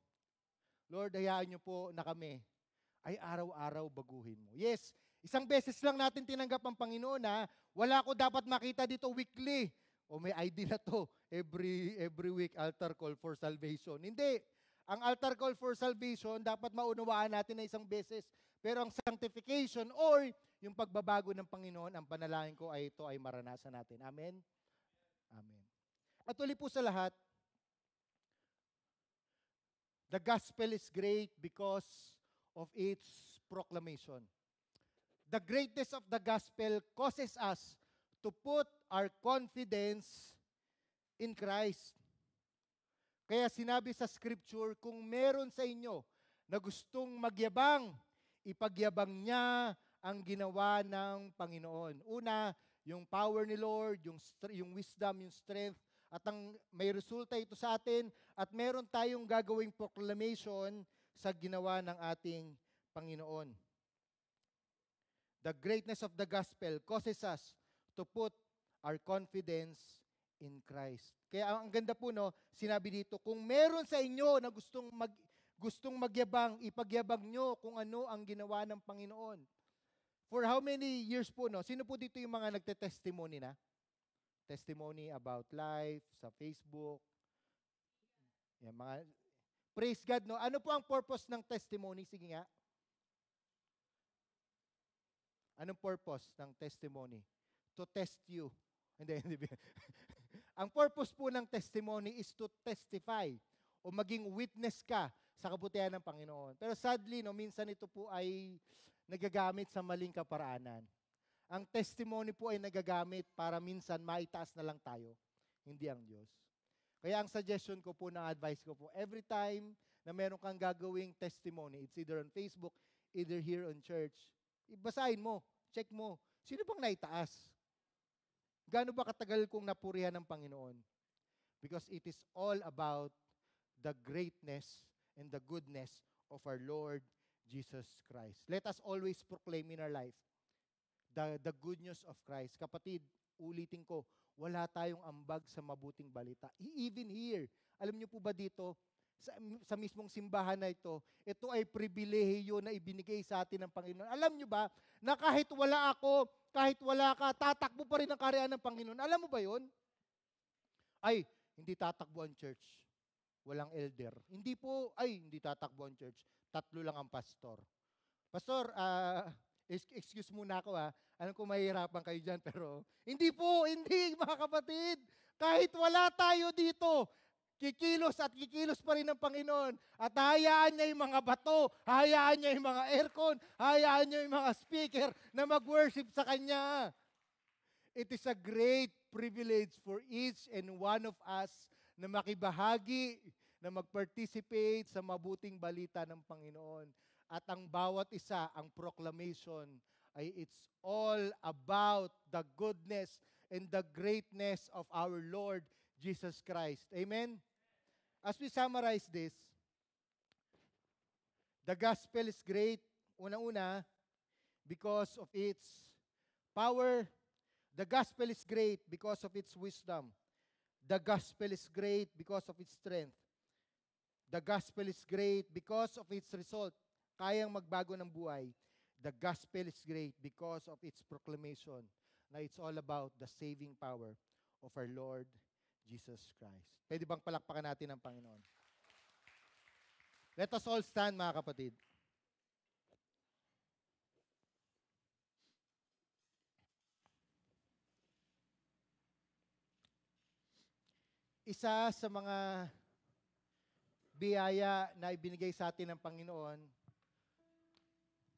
Lord, hayaan niyo po na kami ay araw-araw baguhin mo. Yes, isang beses lang natin tinanggap ang Panginoon wala ko dapat makita dito weekly. O may ID na to, every week, altar call for salvation. Hindi. Ang altar call for salvation, dapat maunawaan natin na isang beses. Pero ang sanctification or yung pagbabago ng Panginoon, ang panalangin ko ay ito ay maranasan natin. Amen? Amen. At uli po sa lahat, the gospel is great because of its proclamation. The greatness of the gospel causes us to put our confidence in Christ. Kaya sinabi sa scripture, kung meron sa inyo na gustong magyabang, ipagyabang niya ang ginawa ng Panginoon. Una, yung power ni Lord, yung wisdom, yung strength, at may resulta ito sa atin, at meron tayong gagawing proclamation sa ginawa ng ating Panginoon. The greatness of the gospel causes us to put our confidence in Christ. Kaya ang ganda po, sinabi dito, kung meron sa inyo na gustong magyabang, ipagyabang nyo kung ano ang ginawa ng Panginoon. For how many years po, sino po dito yung mga nagte-testimony na? Testimony about life, sa Facebook. Yan, mga praise God, Ano po ang purpose ng testimony? Sige nga. Anong purpose ng testimony? To test you. Hindi. Ang purpose po ng testimony is to testify o maging witness ka sa kabutihan ng Panginoon. Pero sadly, minsan ito po ay nagagamit sa maling kaparaanan. Ang testimony po ay nagagamit para minsan maitaas na lang tayo, hindi ang Diyos. Kaya ang suggestion ko po, na advice ko po, every time na meron kang gagawing testimony, it's either on Facebook, either here on church, ibasahin mo, check mo, sino bang naitaas? Gaano ba katagal kong napurihan ng Panginoon? Because it is all about the greatness and the goodness of our Lord Jesus Christ. Let us always proclaim in our life the good news of Christ. Kapatid, ulitin ko, wala tayong ambag sa mabuting balita. Even here, alam niyo po ba dito, sa mismong simbahan na ito ay pribilehiyo na ibinigay sa atin ng Panginoon. Alam niyo ba, na kahit wala ako, kahit wala ka, tatakbo pa rin ang karyaan ng Panginoon. Alam mo ba yun? Ay, hindi tatakbo ang church. Walang elder. Hindi tatakbo ang church. 3 lang ang pastor. Pastor, excuse muna ako Alam ko mahihirapan kayo dyan, pero hindi mga kapatid. Kahit wala tayo dito, kikilos pa rin ng Panginoon. At hayaan niya yung mga bato, hayaan niya yung mga aircon, hayaan niya yung mga speaker na mag-worship sa Kanya. It is a great privilege for each and one of us na makibahagi, na mag-participate sa mabuting balita ng Panginoon. At ang bawat isa, ang proclamation, ay it's all about the goodness and the greatness of our Lord Jesus Christ. Amen? As we summarize this, the gospel is great, una-una, because of its power. The gospel is great because of its wisdom. The gospel is great because of its strength. The gospel is great because of its result. Kayang magbago ng buhay. The gospel is great because of its proclamation. Na it's all about the saving power of our Lord Jesus Christ. Pwede bang palakpakan natin ang Panginoon? Let us all stand, mga kapatid. Isa sa mga biyaya na ibinigay sa atin ng Panginoon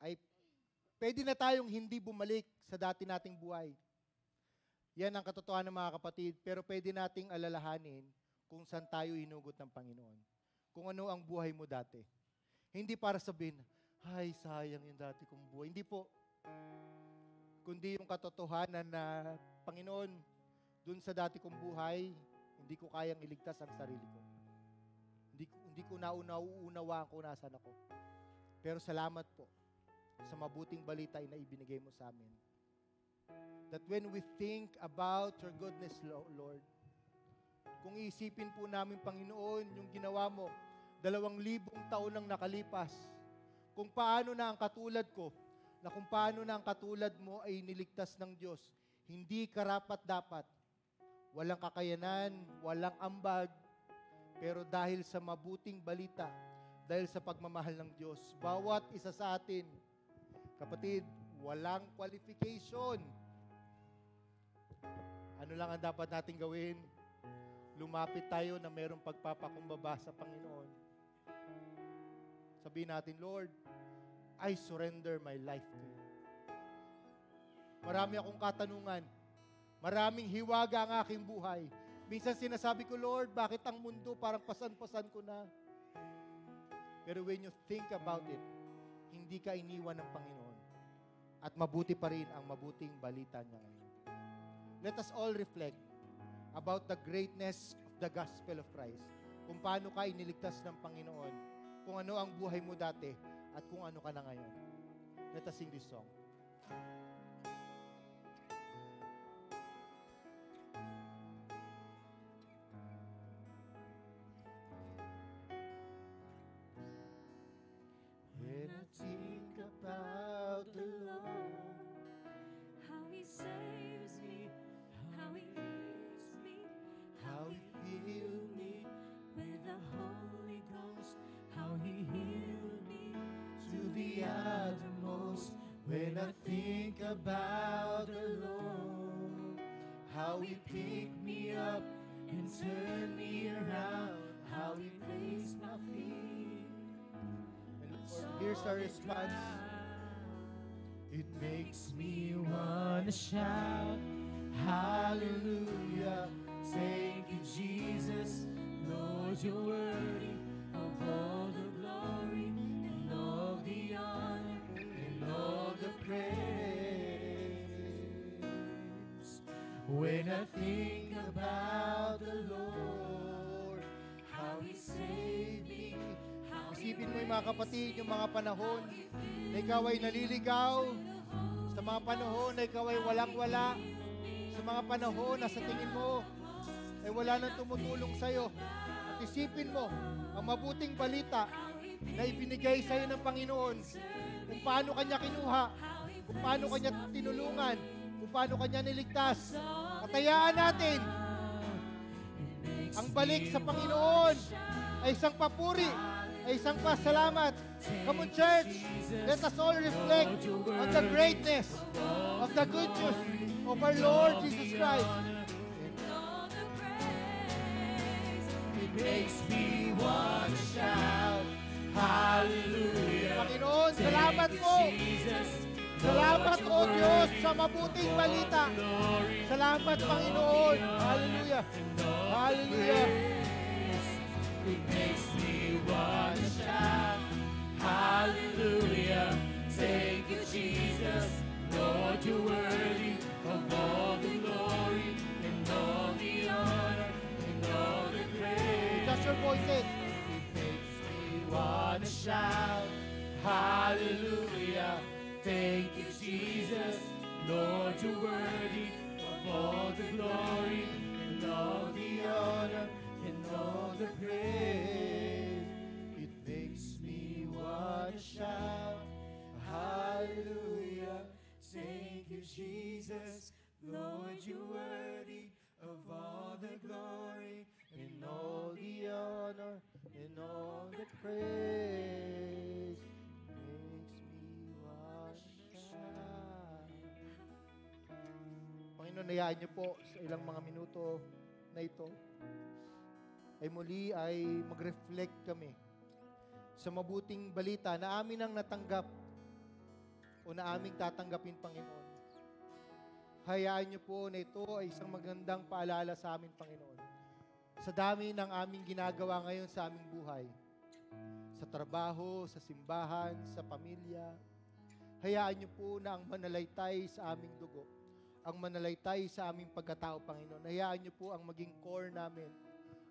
ay pwede na tayong hindi bumalik sa dati nating buhay. Yan ang katotohanan ng mga kapatid, pero pwede nating alalahanin kung saan tayo inugot ng Panginoon. Kung ano ang buhay mo dati. Hindi para sabihin, ay, sayang yung dati kong buhay. Hindi po. Kundi yung katotohanan na, Panginoon, dun sa dati kong buhay, hindi ko kayang iligtas ang sarili ko. Hindi ko nauunawaan kung nasan ako. Pero salamat po sa mabuting balita na ibinigay mo sa amin. That when we think about your goodness, Lord, kung iisipin po namin, Panginoon, yung ginawa mo, 2,000 taon nang nakalipas, kung paano na ang katulad ko, na kung paano na ang katulad mo ay niligtas ng Diyos, hindi karapat-dapat, walang kakayanan, walang ambag, pero dahil sa mabuting balita, dahil sa pagmamahal ng Diyos, bawat isa sa atin, kapatid, walang qualification. Ano lang ang dapat natin gawin? Lumapit tayo na mayroong pagpapakumbaba sa Panginoon. Sabihin natin, Lord, I surrender my life to you. Marami akong katanungan. Maraming hiwaga ang aking buhay. Minsan sinasabi ko, Lord, bakit ang mundo parang pasan-pasan ko na? Pero when you think about it, hindi ka iniwan ng Panginoon. At mabuti pa rin ang mabuting balita niya ngayon. Let us all reflect about the greatness of the gospel of Christ. Kung paano ka iniligtas ng Panginoon. Kung ano ang buhay mo dati at kung ano ka na ngayon. Let us sing this song. When I think about the Lord, how He saves me, how He heals me, how He filled me with the Holy Ghost, how He healed me to the uttermost. When I think about the Lord, how He picked me up and turned me around, how He placed my feet. And Lord, here's our response. It makes me wanna shout, hallelujah. Thank you, Jesus. Lord, you're worthy of all the glory and all the honor and all the praise. When I think about the Lord, how He saved me, how Isipin mo yung mga kapatid, yung mga panahon na ikaw ay naliligaw, sa mga panahon na ikaw ay walang-wala, sa mga panahon na sa tingin mo ay wala nang tumutulong sa'yo. At isipin mo ang mabuting balita na ibinigay sa'yo ng Panginoon, kung paano Kanya kinuha, kung paano Kanya tinulungan, kung paano Kanya niligtas. Katayaan natin. Ang balik sa Panginoon ay isang papuri, ay isang pasalamat. Come on, church, let us all reflect on the greatness of the good news of our Lord Jesus Christ. all the praise. It makes me want to shout, hallelujah. Panginoon, salamat po. Jesus, Salamat, O Diyos, sa mabuting balita. Salamat, Panginoon. Hallelujah. Hallelujah. it makes me want to shout, hallelujah. Thank you, Jesus. Lord, you're worthy of all the glory and all the honor and all the praise. Just your voices. It makes me want to shout, hallelujah. Thank you, Jesus. Lord, you're worthy of all the glory and all the honor and all the praise. It makes me want to shout, hallelujah. Thank you, Jesus. Lord, you're worthy of all the glory and all the honor and all the praise. Makes me want to shout. Panginoon, hayaan niyo po sa ilang mga minuto na ito ay muli ay mag-reflect kami sa mabuting balita na amin ang natanggap o na aming tatanggapin, Panginoon. Hayaan niyo po na ito ay isang magandang paalala sa amin, Panginoon. Sa dami ng aming ginagawa ngayon sa aming buhay, sa trabaho, sa simbahan, sa pamilya, hayaan niyo po na ang manalaytay sa aming dugo, ang manalaytay sa aming pagkatao, Panginoon. Hayaan niyo po ang maging core namin,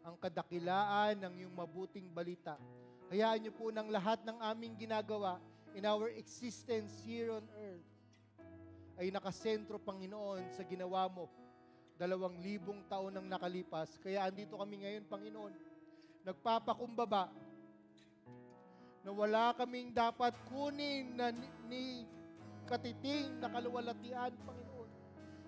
ang kadakilaan ng iyong mabuting balita. Hayaan niyo po ng lahat ng aming ginagawa in our existence here on earth ay nakasentro, Panginoon, sa ginawa mo. 2,000 taon nang nakalipas. Kaya andito kami ngayon, Panginoon, nagpapakumbaba na wala kaming dapat kunin na ni katiting na kaluwalhatian, Panginoon.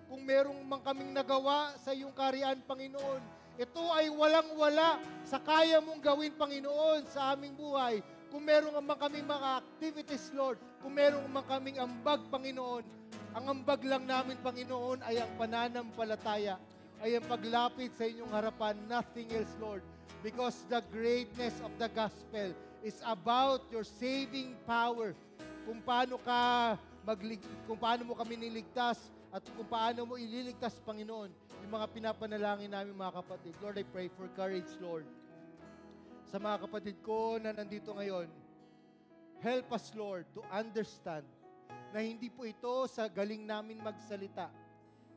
Kung merong man kaming nagawa sa iyong kaharian, Panginoon, ito ay walang-wala sa kaya mong gawin, Panginoon, sa aming buhay. Kung meron man kaming mga activities, Lord, kung meron man kaming ambag, Panginoon, ang ambag lang namin, Panginoon, ay ang pananampalataya, ay ang paglapit sa inyong harapan, nothing else, Lord. Because the greatness of the gospel is about your saving power. Kung paano kung paano mo kami niligtas at kung paano mo ililigtas, Panginoon, yung mga pinapanalangin namin, mga kapatid. Lord, I pray for courage, Lord. Sa mga kapatid ko na nandito ngayon, help us, Lord, to understand na hindi po ito sa galing namin magsalita.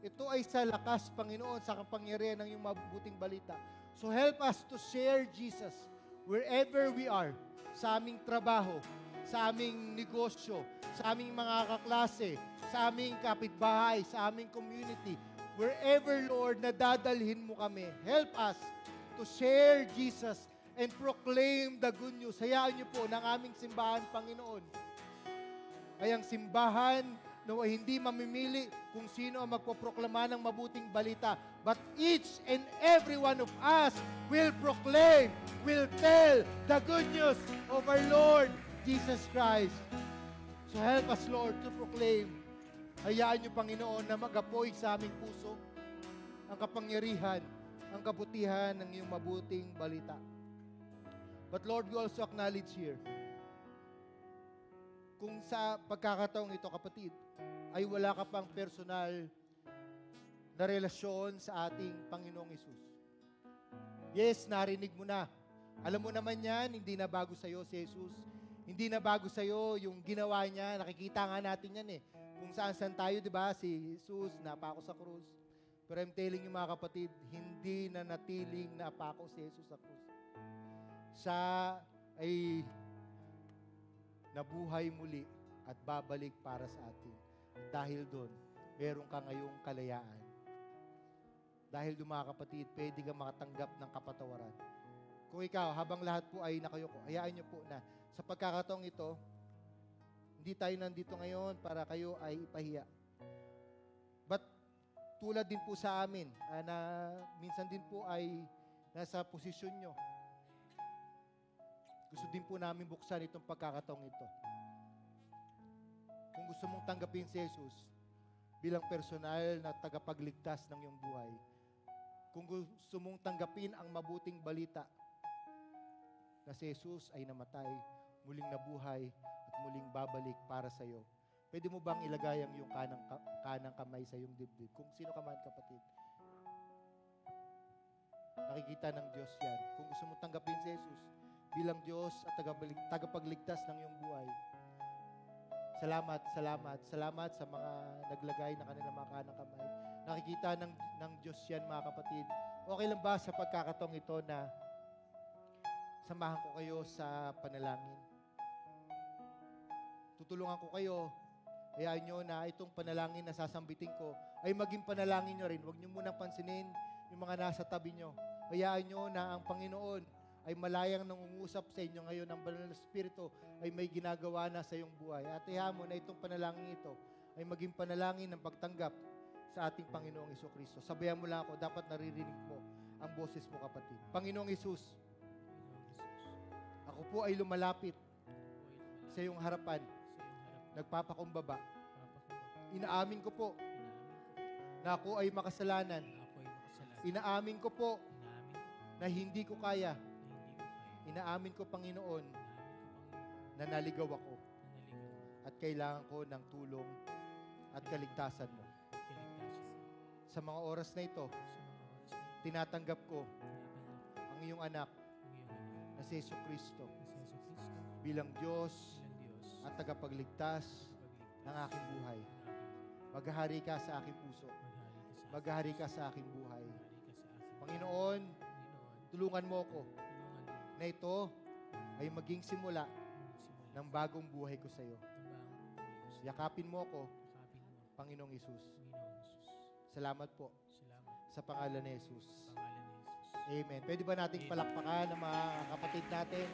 Ito ay sa lakas, Panginoon, sa kapangyarihan ng iyong mabuting balita. So help us to share Jesus wherever we are, sa aming trabaho, sa aming negosyo, sa aming mga kaklase, sa aming kapitbahay, sa aming community, wherever, Lord, nadadalhin mo kami. Help us to share Jesus and proclaim the good news. Hayaan niyo po ng aming simbahan, Panginoon, ay ang simbahan na hindi mamimili kung sino ang magpoproklama ng mabuting balita. But each and every one of us will proclaim, will tell the good news of our Lord Jesus Christ. So help us, Lord, to proclaim. Hayaan niyo, Panginoon, na mag-apoy sa aming puso ang kapangyarihan, ang kabutihan ng iyong mabuting balita. But Lord, we also acknowledge here, kung sa pagkakataong ito, kapatid, ay wala ka pang personal na relasyon sa ating Panginoong Hesus. Yes, narinig mo na. Alam mo naman yan, hindi na bago sa'yo si Jesus. Hindi na bago sa'yo yung ginawa niya. Nakikita nga natin yan eh. Kung saan tayo, di ba? Si Jesus, napako sa krus. Pero I'm telling you, mga kapatid, hindi na natiling napako si Jesus sa krus. Siya ay nabuhay muli at babalik para sa atin. Dahil doon, meron ka ngayong kalayaan. Dahil doon, mga kapatid, pwede kang makatanggap ng kapatawaran. Kung ikaw, habang lahat po ay nakayuko, hayaan niyo po na sa pagkakataong ito, hindi tayo nandito ngayon para kayo ay ipahiya. But tulad din po sa amin, na minsan din po ay nasa posisyon nyo. Gusto din po namin buksan itong pagkakataong ito. Kung gusto mong tanggapin si Jesus bilang personal na tagapagligtas ng iyong buhay, kung gusto mong tanggapin ang mabuting balita na si Jesus ay namatay, muling nabuhay, at muling babalik para sa iyo, pwede mo bang ilagay ang iyong kanang kamay sa iyong dibdib? Kung sino ka man, kapatid. Nakikita ng Diyos yan. Kung gusto mong tanggapin si Jesus bilang Diyos at tagapagligtas ng iyong buhay, salamat sa mga naglagay ng kanilang mga kanang kamay. Nakikita ng Diyos yan, mga kapatid. Okay lang ba sa pagkakataong ito na samahan ko kayo sa panalangin? Tutulungan ko kayo. Hayaan nyo na itong panalangin na sasambitin ko ay maging panalangin nyo rin. Huwag nyo munang pansinin yung mga nasa tabi nyo. Hayaan nyo na ang Panginoon ay malayang nangungusap sa inyo ngayon. Ang Banal na Espiritu ay may ginagawa na sa iyong buhay. At hayaan mo na itong panalangin ito ay maging panalangin ng pagtanggap sa ating Panginoong Jesucristo. Sabayan mo lang ako, dapat naririnig mo ang boses mo, kapatid. Panginoong Jesus, ako po ay lumalapit sa iyong harapan. Nagpapakumbaba. Inaamin ko po na ako ay makasalanan. Inaamin ko po na hindi ko kaya. Inaamin ko, Panginoon, na naligaw ako at kailangan ko ng tulong at kaligtasan mo. Sa mga oras na ito, tinatanggap ko ang iyong anak na si Jesucristo bilang Diyos at tagapagligtas ng aking buhay. Maghahari ka sa aking puso. Maghahari ka sa aking buhay. Panginoon, tulungan mo ko na ito ay maging simula ng bagong buhay ko sa iyo. Yakapin mo ko, Panginoong Hesus. Salamat po sa pangalan ni Jesus. Amen. Pwede ba nating palakpakan ng mga kapatid natin?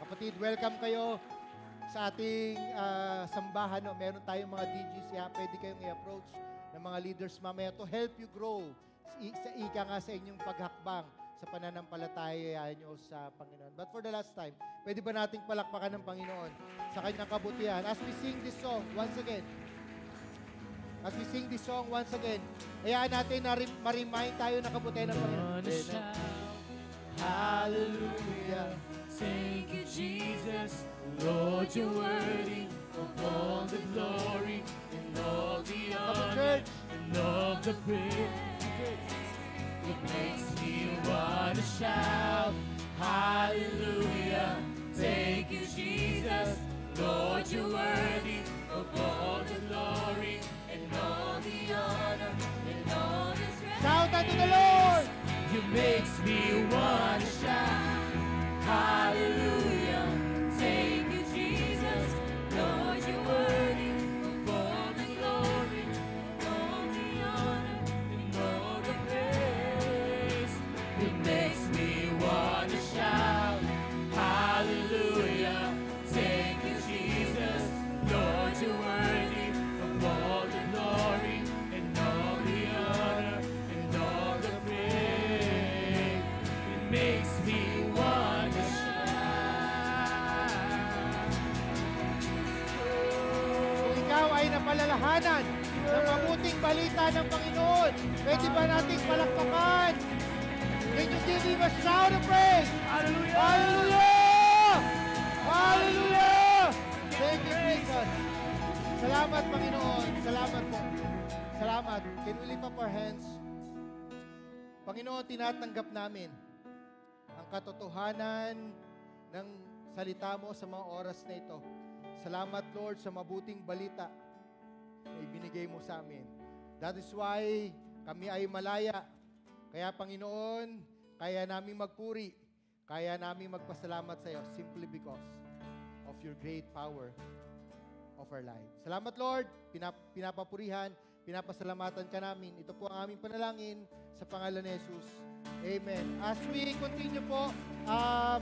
Kapatid, welcome kayo sa ating sambahan. No? Meron tayong mga DJs. Pwede kayong i-approach ng mga leaders mamaya to help you grow sa ika nga sa inyong paghakbang sa pananampalataya nyo sa Panginoon. But for the last time, pwede ba nating palakpakan ng Panginoon sa kanyang kabutihan? As we sing this song once again, hayaan natin na ma-remind tayo na kabutihan ng Panginoon. Hallelujah. Thank you, Jesus. Lord, you're worthy of all the glory and all the honor and all the praise. It makes me want to shout, hallelujah. Thank you, Jesus. Lord, you're worthy of all the glory and all the honor and all the praise. Shout unto the Lord! You makes me want to shout, hallelujah. Thank you, Jesus. Lord, you're worthy of all the glory, all the honor, and all the praise. It makes me want to shout, hallelujah. Thank you, Jesus. Lord, you're worthy of all the glory, and all the honor, and all the praise. It makes me want to shout. Kung ikaw ay napalalahanan ng mabuting balita ng Panginoon, pwede ba nating palakpakan? Can you give him a shout of praise? Hallelujah! Hallelujah! Hallelujah! Thank you, Jesus. Salamat, Panginoon. Salamat po. Salamat. Can we lift up our hands? Panginoon, tinatanggap namin ang katotohanan ng salita mo sa mga oras na ito. Salamat, Lord, sa mabuting balita na ibinigay mo sa amin. That is why kami ay malaya. Kaya, Panginoon, kaya namin magpuri, kaya namin magpasalamat sa iyo simply because of your great power of our lives. Salamat, Lord. Pinapapurihan, pinapasalamatan ka namin. Ito po ang aming panalangin sa pangalan ni Jesus. Amen. As we continue po,